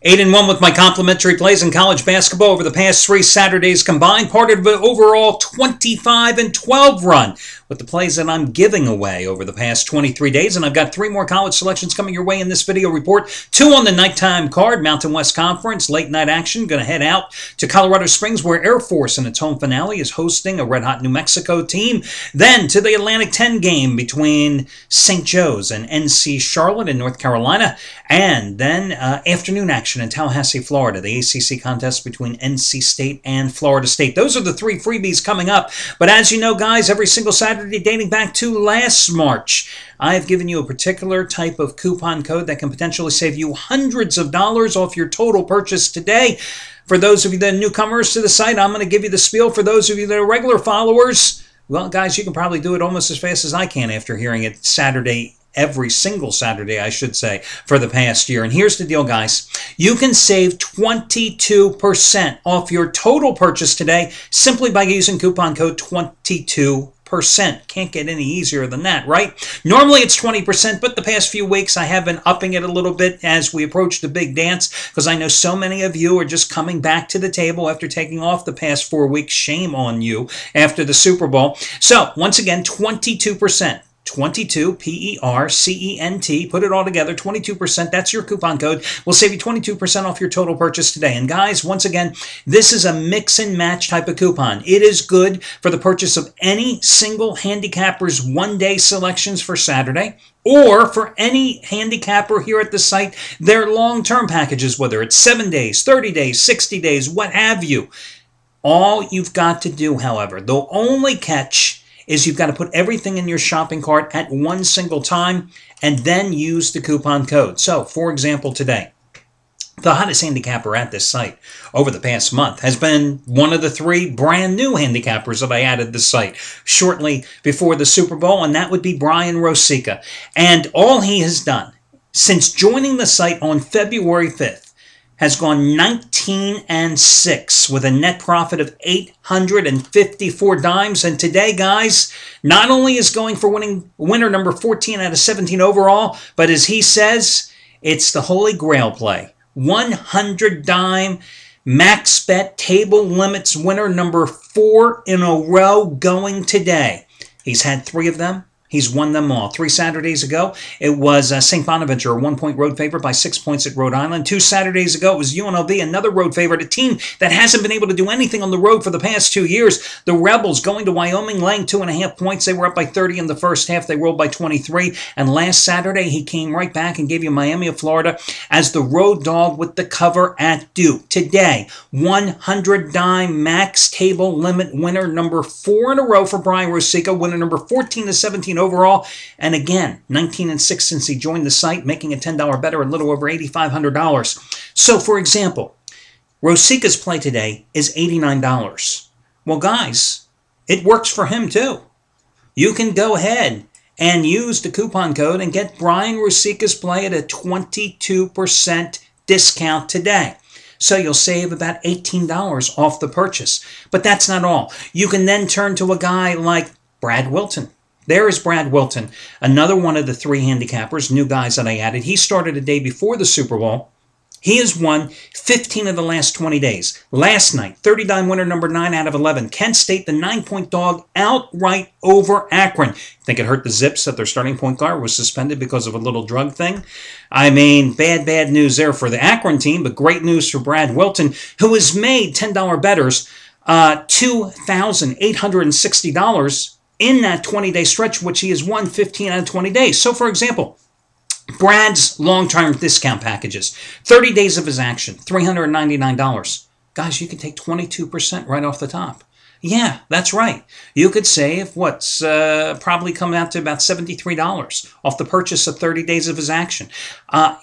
8-1 with my complimentary plays in college basketball over the past 3 Saturdays combined, part of an overall 25-12 run with the plays that I'm giving away over the past 23 days. And I've got 3 more college selections coming your way in this video report. 2 on the nighttime card, Mountain West Conference, late night action. Going to head out to Colorado Springs where Air Force in its home finale is hosting a red-hot New Mexico team. Then to the Atlantic 10 game between St. Joe's and NC Charlotte in North Carolina. And then afternoon action in Tallahassee, Florida, the ACC contest between NC State and Florida State. Those are the 3 freebies coming up. But as you know, guys, every single Saturday dating back to last March, I have given you a particular type of coupon code that can potentially save you hundreds of dollars off your total purchase today. For those of you that are newcomers to the site, I'm going to give you the spiel. For those of you that are regular followers, well, guys, you can probably do it almost as fast as I can after hearing it every single Saturday, I should say, for the past year. And here's the deal, guys. You can save 22% off your total purchase today simply by using coupon code 22%. Can't get any easier than that, right? Normally it's 20%, but the past few weeks I have been upping it a little bit as we approach the big dance, because I know so many of you are just coming back to the table after taking off the past 4 weeks. Shame on you after the Super Bowl. So once again, 22%. 22, P-E-R-C-E-N-T, put it all together, 22%, that's your coupon code. We'll save you 22% off your total purchase today. And guys, once again, this is a mix and match type of coupon. It is good for the purchase of any single handicapper's one-day selections for Saturday, or for any handicapper here at the site, their long-term packages, whether it's 7 days, 30 days, 60 days, what have you. All you've got to do, however, the only catch is you've got to put everything in your shopping cart at one single time and then use the coupon code. So, for example, today, the hottest handicapper at this site over the past month has been one of the 3 brand new handicappers that I added to the site shortly before the Super Bowl, and that would be Brian Rosica. And all he has done since joining the site on February 5th has gone 19-6 with a net profit of 854 dimes. And today, guys, not only is going for winner number 14 out of 17 overall, but as he says, it's the Holy Grail play. 100 dime max bet table limits winner number 4 in a row going today. He's had 3 of them. He's won them all. 3 Saturdays ago, it was St. Bonaventure, a 1-point road favorite by 6 points at Rhode Island. 2 Saturdays ago, it was UNLV, another road favorite, a team that hasn't been able to do anything on the road for the past 2 years. The Rebels going to Wyoming, laying 2.5 points. They were up by 30 in the first half. They rolled by 23. And last Saturday, he came right back and gave you Miami of Florida as the road dog with the cover at Duke. Today, 100 dime max table limit winner number 4 in a row for Brian Rosica, winner number 14 to 17 overall, and again, 19-6 since he joined the site, making a $10 better, a little over $8,500. So, for example, Rosica's play today is $89. Well, guys, it works for him too. You can go ahead and use the coupon code and get Brian Rosica's play at a 22% discount today. So you'll save about $18 off the purchase. But that's not all. You can then turn to a guy like Brad Wilton. There is Brad Wilton, another one of the 3 handicappers, new guys that I added. He started a day before the Super Bowl. He has won 15 of the last 20 days. Last night, 30-dime winner number 9 out of 11. Kent State, the 9-point dog, outright over Akron. Think it hurt the Zips that their starting point guard was suspended because of a little drug thing? I mean, bad news there for the Akron team, but great news for Brad Wilton, who has made $10 bettors $2,860 in that 20-day stretch, which he has won 15 out of 20 days. So, for example, Brad's long-term discount packages, 30 days of his action, $399. Guys, you can take 22% right off the top. Yeah, that's right. You could save what's probably come out to about $73 off the purchase of 30 days of his action.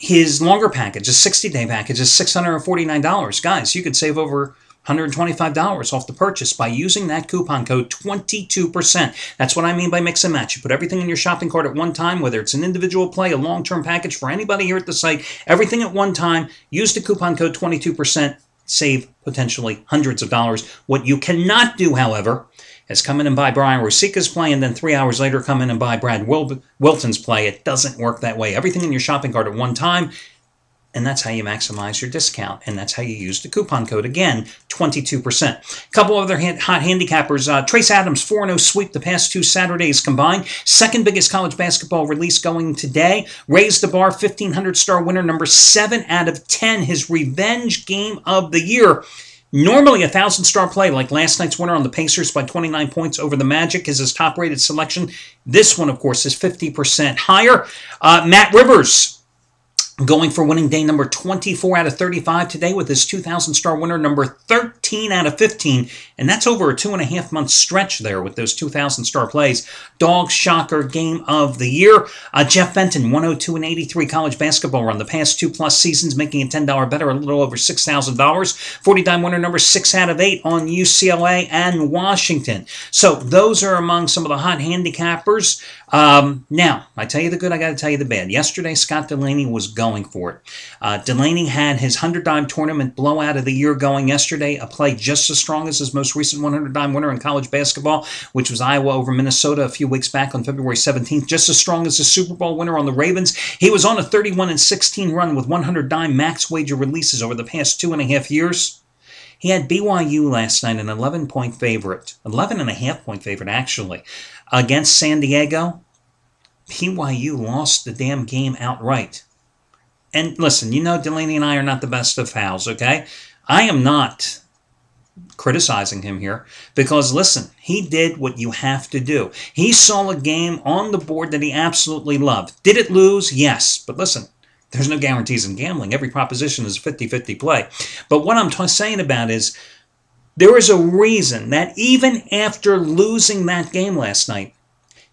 His longer package, a 60-day package, is $649. Guys, you could save over $125 off the purchase by using that coupon code 22%. That's what I mean by mix and match. You put everything in your shopping cart at one time, whether it's an individual play, a long-term package for anybody here at the site, everything at one time, use the coupon code 22%, save potentially hundreds of dollars. What you cannot do, however, is come in and buy Brian Rosica's play and then 3 hours later come in and buy Brad Wilton's play. It doesn't work that way. Everything in your shopping cart at one time, And that's how you maximize your discount. And that's how you use the coupon code. Again, 22%. A couple other hot handicappers. Trace Adams, 4-0 sweep the past 2 Saturdays combined. Second biggest college basketball release going today. Raised the bar, 1,500-star winner, number 7 out of 10. His revenge game of the year. Normally a 1,000-star play like last night's winner on the Pacers by 29 points over the Magic is his top-rated selection. This one, of course, is 50% higher. Matt Rivers, going for winning day number 24 out of 35 today with his 2,000-star winner number 13 out of 15. And that's over a 2.5-month stretch there with those 2,000-star plays. Dog shocker game of the year. Jeff Benton, 102 and 83 college basketball run the past 2+ seasons, making a $10 better, a little over $6,000. 40-time winner number 6 out of 8 on UCLA and Washington. So those are among some of the hot handicappers. Now, I tell you the good, I got to tell you the bad. Yesterday, Scott Delaney was going for it. Delaney had his 100-dime tournament blowout of the year going yesterday, a play just as strong as his most recent 100-dime winner in college basketball, which was Iowa over Minnesota a few weeks back on February 17th, just as strong as the Super Bowl winner on the Ravens. He was on a 31-16 run with 100-dime max wager releases over the past 2.5 years. He had BYU last night, an 11-point favorite, 11.5-point favorite actually, against San Diego. BYU lost the damn game outright. And listen, you know Delaney and I are not the best of pals, okay? I am not criticizing him here because, listen, he did what you have to do. He saw a game on the board that he absolutely loved. Did it lose? Yes. But listen, there's no guarantees in gambling. Every proposition is a 50-50 play. But what I'm saying about is there is a reason that even after losing that game last night,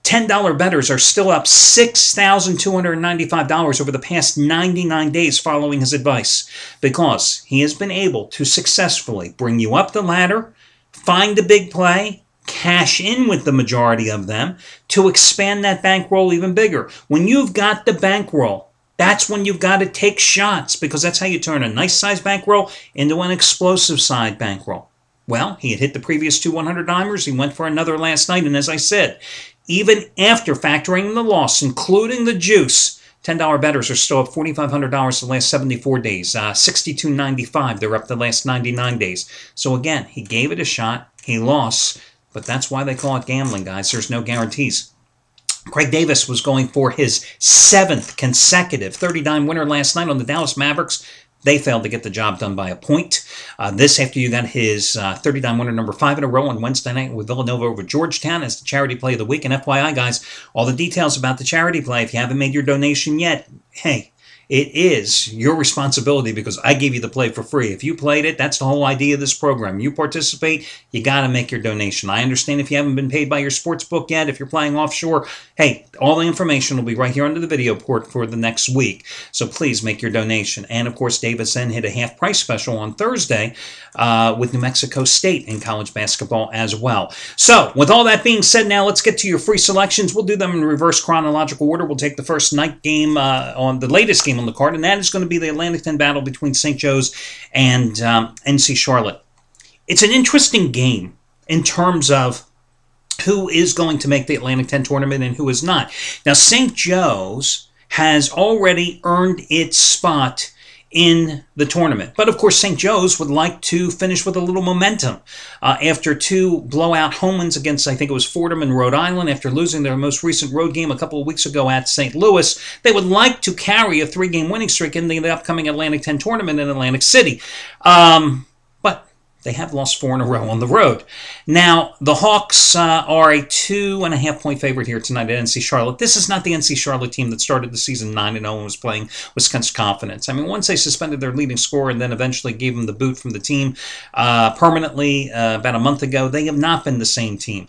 $10 bettors are still up $6,295 over the past 99 days following his advice because he has been able to successfully bring you up the ladder, find a big play, cash in with the majority of them to expand that bankroll even bigger. When you've got the bankroll, that's when you've got to take shots because that's how you turn a nice size bankroll into an explosive side bankroll. Well, he had hit the previous 2 100-dimers. He went for another last night, and as I said, even after factoring the loss, including the juice, $10 bettors are still up $4,500 the last 74 days. $62.95, they're up the last 99 days. So again, he gave it a shot. He lost, but that's why they call it gambling, guys. There's no guarantees. Craig Davis was going for his 7th consecutive 30-dime winner last night on the Dallas Mavericks. They failed to get the job done by a point. This after you got his 30-dime winner number 5 in a row on Wednesday night with Villanova over Georgetown as the charity play of the week. And FYI, guys, all the details about the charity play, if you haven't made your donation yet, hey, it is your responsibility because I gave you the play for free. If you played it, that's the whole idea of this program. You participate, you got to make your donation. I understand if you haven't been paid by your sports book yet, if you're playing offshore, hey, all the information will be right here under the video port for the next week. So please make your donation. And of course, Davis then hit a half price special on Thursday with New Mexico State in college basketball as well. So with all that being said, now let's get to your free selections. We'll do them in reverse chronological order. We'll take the first night game on the latest game on the card, and that is going to be the Atlantic 10 battle between St. Joe's and NC Charlotte. It's an interesting game in terms of who is going to make the Atlantic 10 tournament and who is not. Now, St. Joe's has already earned its spot in the tournament. But of course, St. Joe's would like to finish with a little momentum. After 2 blowout home wins against, I think it was Fordham and Rhode Island, after losing their most recent road game a couple of weeks ago at St. Louis, they would like to carry a 3-game winning streak in the upcoming Atlantic 10 tournament in Atlantic City. But they have lost 4 in a row on the road. Now, the Hawks are a 2.5-point favorite here tonight at NC Charlotte. This is not the NC Charlotte team that started the season 9-0 and was playing with such confidence. I mean, once they suspended their leading scorer and then eventually gave him the boot from the team permanently about a month ago, they have not been the same team.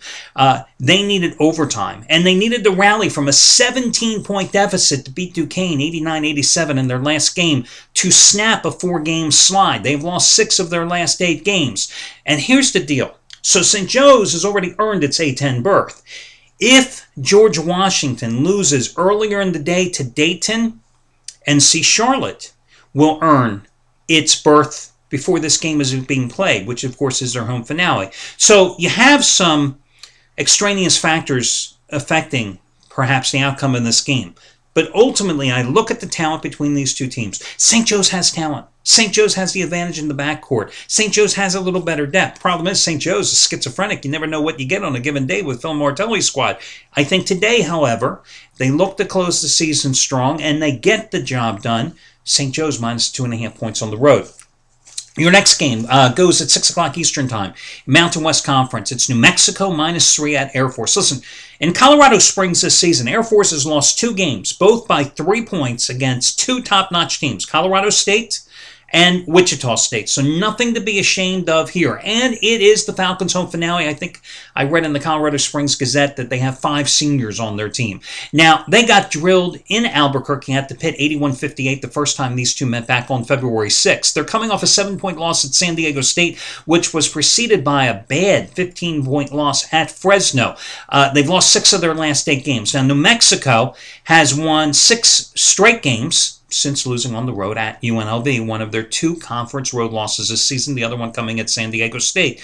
They needed overtime, and they needed to rally from a 17-point deficit to beat Duquesne 89-87 in their last game to snap a 4-game slide. They've lost 6 of their last 8 games. And here's the deal. So St. Joe's has already earned its A10 berth. If George Washington loses earlier in the day to Dayton, NC Charlotte will earn its berth before this game is being played, which of course is their home finale. So you have some extraneous factors affecting perhaps the outcome of this game. But ultimately, I look at the talent between these two teams. St. Joe's has talent. St. Joe's has the advantage in the backcourt. St. Joe's has a little better depth. Problem is, St. Joe's is schizophrenic. You never know what you get on a given day with Phil Martelli's squad. I think today, however, they look to close the season strong, and they get the job done. St. Joe's minus 2.5 points on the road. Your next game goes at 6 o'clock Eastern Time. Mountain West Conference. It's New Mexico -3 at Air Force. Listen, in Colorado Springs this season, Air Force has lost 2 games, both by 3 points against 2 top-notch teams, Colorado State and Wichita State. So nothing to be ashamed of here. And it is the Falcons' home finale. I think I read in the Colorado Springs Gazette that they have 5 seniors on their team. Now, they got drilled in Albuquerque at the Pit 81-58 the first time these two met back on February 6th. They're coming off a 7-point loss at San Diego State, which was preceded by a bad 15-point loss at Fresno. They've lost 6 of their last 8 games. Now, New Mexico has won 6 straight games since losing on the road at UNLV, one of their 2 conference road losses this season, the other one coming at San Diego State.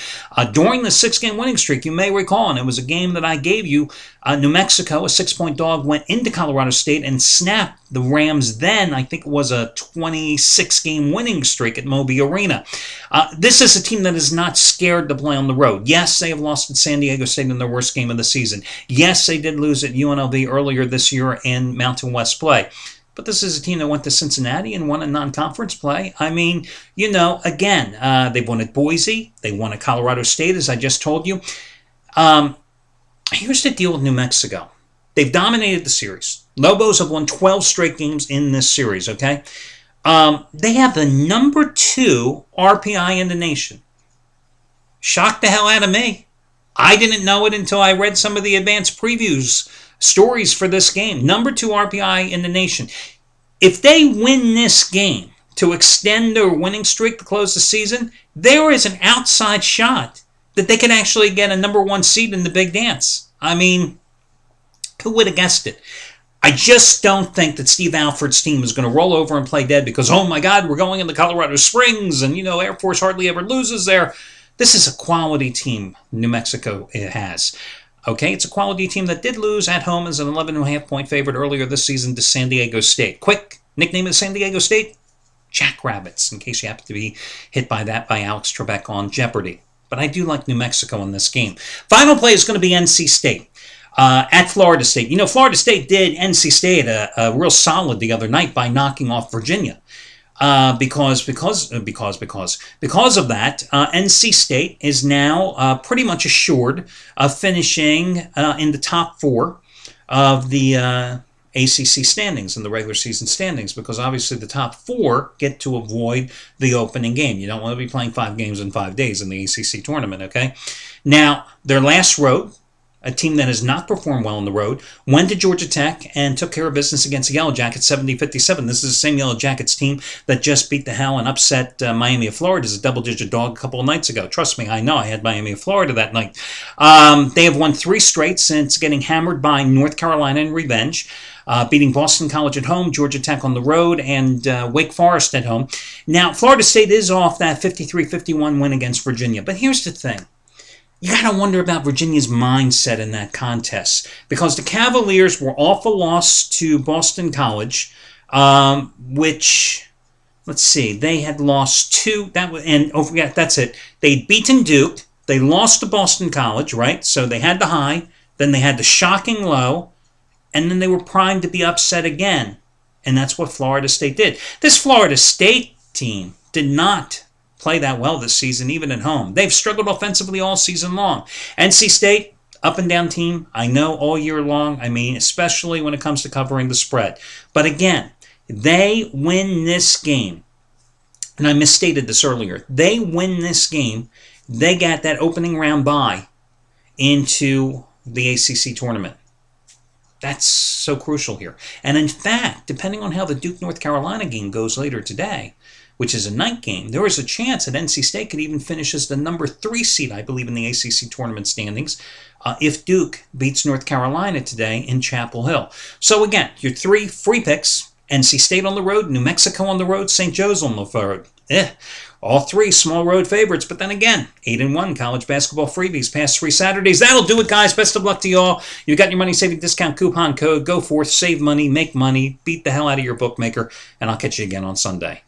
During the 6-game winning streak, you may recall, and it was a game that I gave you, New Mexico, a 6-point dog, went into Colorado State and snapped the Rams then, I think it was a 26-game winning streak at Moby Arena. This is a team that is not scared to play on the road. Yes, they have lost at San Diego State in their worst game of the season. Yes, they did lose at UNLV earlier this year in Mountain West play. But this is a team that went to Cincinnati and won a non-conference play. I mean, you know, again, they've won at Boise. They won at Colorado State, as I just told you. Here's the deal with New Mexico. They've dominated the series. Lobos have won 12 straight games in this series, okay? They have the number 2 RPI in the nation. Shocked the hell out of me. I didn't know it until I read some of the advanced previews stories for this game. Number 2 RPI in the nation. If they win this game to extend their winning streak to close the season, there is an outside shot that they can actually get a number 1 seed in the Big Dance. I mean, who would have guessed it? I just don't think that Steve Alford's team is going to roll over and play dead because, oh my God, we're going into Colorado Springs and, you know, Air Force hardly ever loses there. This is a quality team New Mexico has. Okay, it's a quality team that did lose at home as an 11.5-point favorite earlier this season to San Diego State. Quick nickname of San Diego State? Jackrabbits, in case you happen to be hit by that by Alex Trebek on Jeopardy! But I do like New Mexico in this game. Final play is going to be NC State at Florida State. You know, Florida State did NC State a real solid the other night by knocking off Virginia. Because of that, NC State is now pretty much assured of finishing in the top 4 of the ACC standings and the regular season standings, because obviously the top 4 get to avoid the opening game. You don't want to be playing 5 games in 5 days in the ACC tournament, okay? Now, their last road, a team that has not performed well on the road, went to Georgia Tech and took care of business against the Yellow Jackets 70-57. This is the same Yellow Jackets team that just beat the hell and upset Miami of Florida as a double-digit dog a couple of nights ago. Trust me, I know. I had Miami of Florida that night. They have won 3 straight since getting hammered by North Carolina in revenge, beating Boston College at home, Georgia Tech on the road, and Wake Forest at home. Now, Florida State is off that 53-51 win against Virginia. But here's the thing. You got to wonder about Virginia's mindset in that contest, because the Cavaliers were off a loss to Boston College, which, let's see, they had lost 2, that's it. They'd beaten Duke, they lost to Boston College, right? So they had the high, then they had the shocking low, and then they were primed to be upset again. And that's what Florida State did. This Florida State team did not play that well this season, even at home. They've struggled offensively all season long. NC State, up and down team, I know, all year long. I mean, especially when it comes to covering the spread. But again, they win this game. And I misstated this earlier. They win this game. They got that opening round bye into the ACC tournament. That's so crucial here. And in fact, depending on how the Duke-North Carolina game goes later today, which is a night game, there is a chance that NC State could even finish as the number 3 seed, I believe, in the ACC tournament standings if Duke beats North Carolina today in Chapel Hill. So again, your 3 free picks: NC State on the road, New Mexico on the road, St. Joe's on the road. All three small road favorites, but then again, 8-1 college basketball freebies past 3 Saturdays. That'll do it, guys. Best of luck to you all. You got your money-saving discount coupon code. Go forth, save money, make money, beat the hell out of your bookmaker, and I'll catch you again on Sunday.